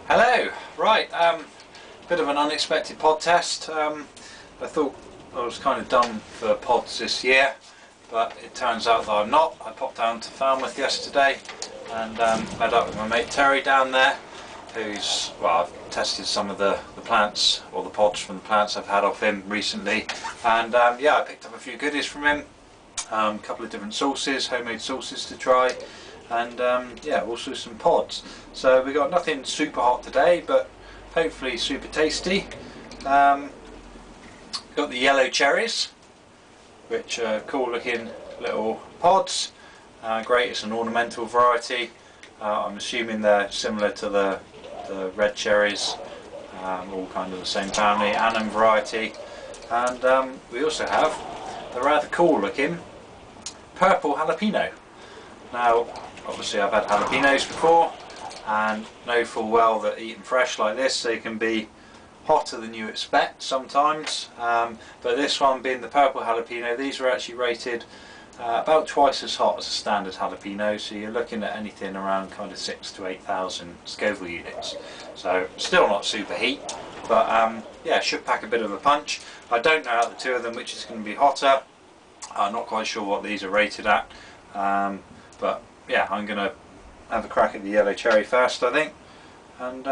Hello, right, bit of an unexpected pod test. I thought I was kind of done for pods this year, but it turns out that I'm not. I popped down to Falmouth yesterday and met up with my mate Terry down there, who's, well, I've tested some of the plants, or the pods from the plants I've had off him recently, and yeah, I picked up a few goodies from him, a couple of different sauces, homemade sauces to try, and yeah, also some pods. So we got nothing super hot today, but hopefully super tasty. Got the yellow cherries, which are cool looking little pods. Great, it's an ornamental variety. I'm assuming they're similar to the red cherries, all kind of the same family, Annuum variety. And we also have the rather cool looking Purple Jalapeno. Now, obviously I've had jalapenos before and know full well that eaten fresh like this they can be hotter than you expect sometimes, but this one being the Purple Jalapeno, these are actually rated about twice as hot as a standard jalapeno, so you're looking at anything around kind of 6,000 to 8,000 Scoville units, so still not super heat, but yeah, should pack a bit of a punch. I don't know out of the two of them which is going to be hotter. I'm not quite sure what these are rated at, but yeah, I'm going to have a crack at the yellow cherry first, I think, and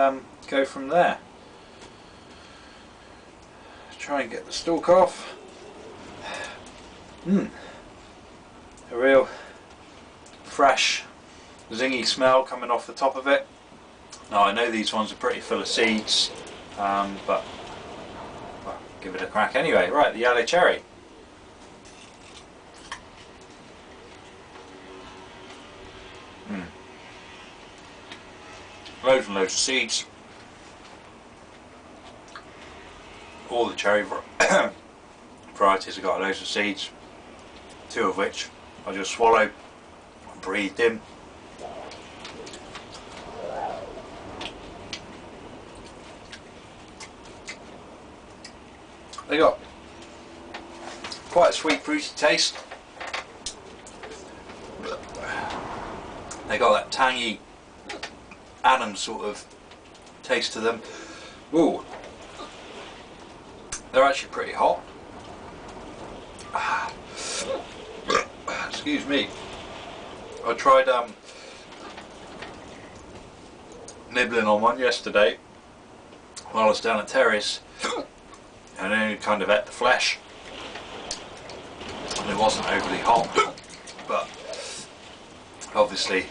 go from there. Try and get the stalk off. A real fresh, zingy smell coming off the top of it. Now I know these ones are pretty full of seeds, but well, give it a crack anyway. Right, the yellow cherry. Loads and loads of seeds. All the cherry varieties have got loads of seeds, two of which I just swallowed and breathed in. They got quite a sweet fruity taste. They got that tangy Annuum sort of taste to them. Ooh, they're actually pretty hot. Excuse me. I tried nibbling on one yesterday while I was down at Terry's, and I only kind of ate the flesh, and it wasn't overly hot, but obviously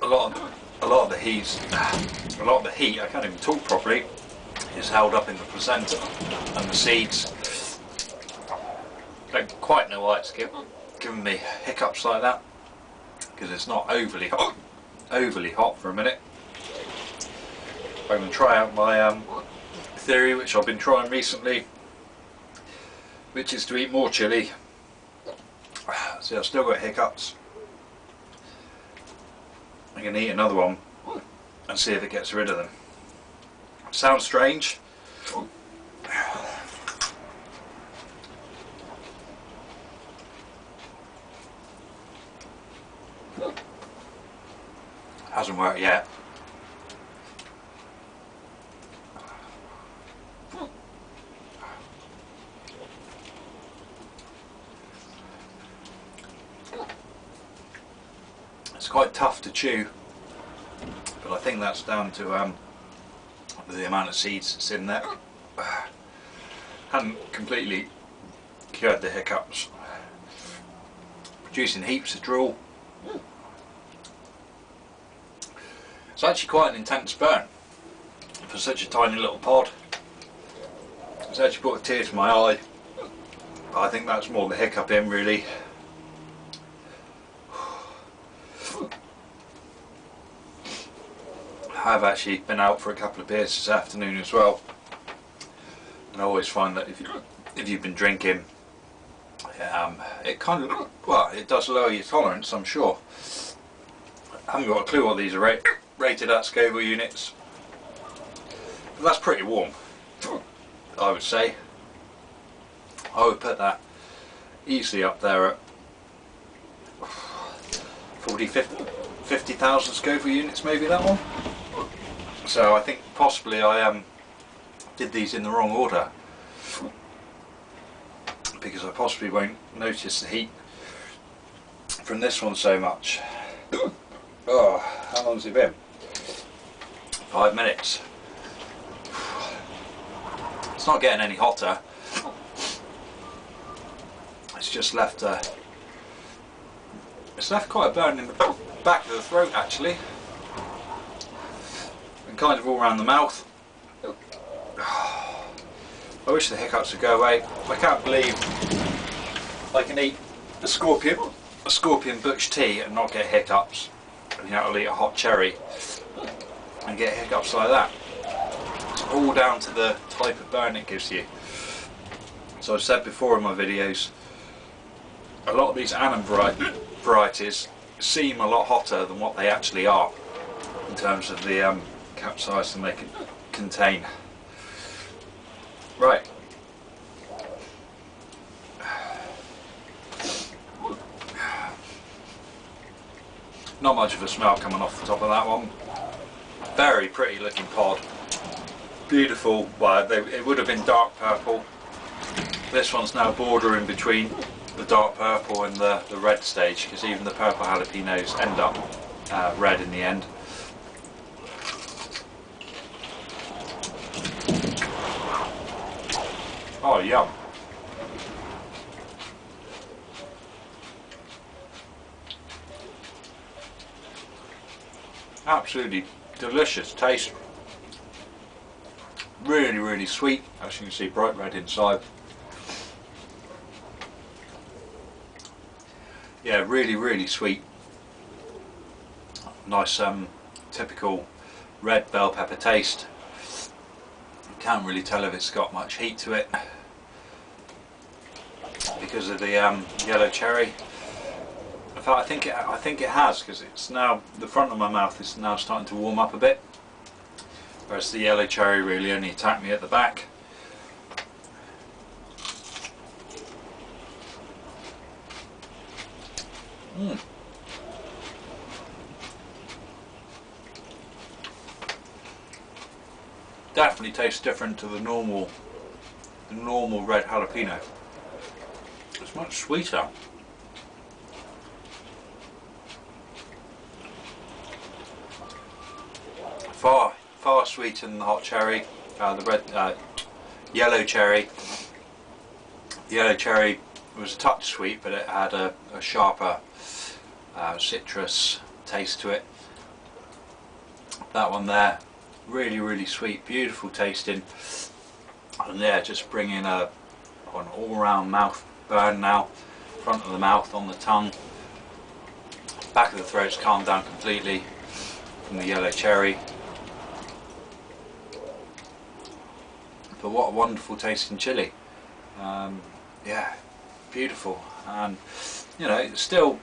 a lot of the heat, I can't even talk properly, is held up in the placenta and the seeds. Don't quite know why it's given me hiccups like that, because it's not overly hot for a minute. I'm going to try out my theory, which I've been trying recently, which is to eat more chilli. See, I've still got hiccups. I'm going to eat another one and see if it gets rid of them. Sounds strange. Hasn't worked yet. It's quite tough to chew, but I think that's down to the amount of seeds that's in there. Hadn't completely cured the hiccups. Producing heaps of drool. It's actually quite an intense burn for such a tiny little pod. It's actually brought a tear to my eye, but I think that's more the hiccup in really. I've actually been out for a couple of beers this afternoon as well, and I always find that if you've been drinking, it kind of, well, it does lower your tolerance, I'm sure. I haven't got a clue what these are rated at Scoville units, but that's pretty warm, I would say. I would put that easily up there at 40, 50,000 Scoville units, maybe that one. So I think possibly I did these in the wrong order, because I possibly won't notice the heat from this one so much. Oh, how long has it been? 5 minutes. It's not getting any hotter. It's just left it's left quite a burn in the back of the throat actually, and kind of all around the mouth. I wish the hiccups would go away. I can't believe I can eat a scorpion butch tea and not get hiccups. And I'll eat a hot cherry and get hiccups like that. It's all down to the type of burn it gives you. So I've said before in my videos, a lot of these Annuum varieties seem a lot hotter than what they actually are in terms of the capsaicin they can contain. Right. Not much of a smell coming off the top of that one. Very pretty looking pod. Beautiful. Well, it would have been dark purple. This one's now bordering between the dark purple and the red stage, because even the purple jalapenos end up red in the end. Oh, yum. Absolutely delicious taste. Really, really sweet. As you can see, bright red inside. Yeah, really, really sweet. Nice, typical red bell pepper taste. Can't really tell if it's got much heat to it because of the yellow cherry. In fact, I think it has, because it's now, the front of my mouth is now starting to warm up a bit, whereas the yellow cherry really only attacked me at the back. Definitely tastes different to the normal red jalapeno. It's much sweeter. Far sweeter than the hot cherry, yellow cherry. The yellow cherry was a touch sweet, but it had a sharper citrus taste to it. That one there, really, really sweet, beautiful tasting, and yeah, just bringing an all-round mouth burn now. Front of the mouth, on the tongue, back of the throat's calmed down completely from the yellow cherry. But what a wonderful tasting chili. Yeah, beautiful, and you know, still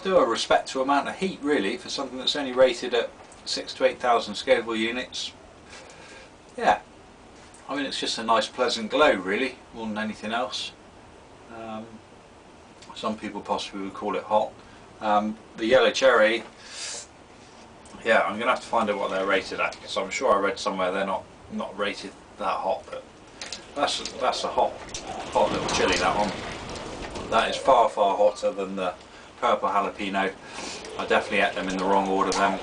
a respectable amount of heat really for something that's only rated at 6,000 to 8,000 Scoville units. Yeah, I mean, it's just a nice pleasant glow really, more than anything else. Some people possibly would call it hot. The yellow cherry, yeah, I'm going to have to find out what they're rated at, because I'm sure I read somewhere they're not rated that hot, but that's a hot little chili, that one. That is far hotter than the purple jalapeno. I definitely ate them in the wrong order then.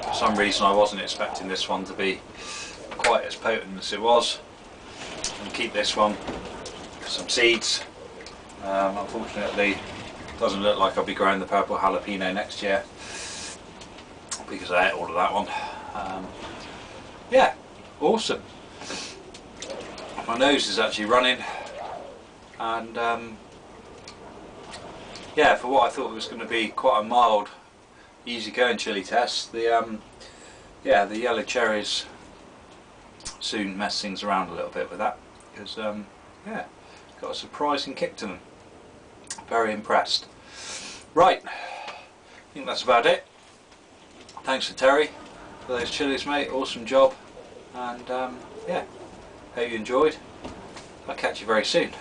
For some reason I wasn't expecting this one to be quite as potent as it was. And keep this one for some seeds. Unfortunately, it doesn't look like I'll be growing the purple jalapeno next year, because I ate all of that one. Yeah, awesome. My nose is actually running, and yeah, for what I thought was going to be quite a mild, easy-going chili test, the yellow cherries soon mess things around a little bit with that, because yeah, got a surprising kick to them. Very impressed. Right, I think that's about it. Thanks to Terry for those chilies, mate. Awesome job, and yeah, hope you enjoyed. I'll catch you very soon.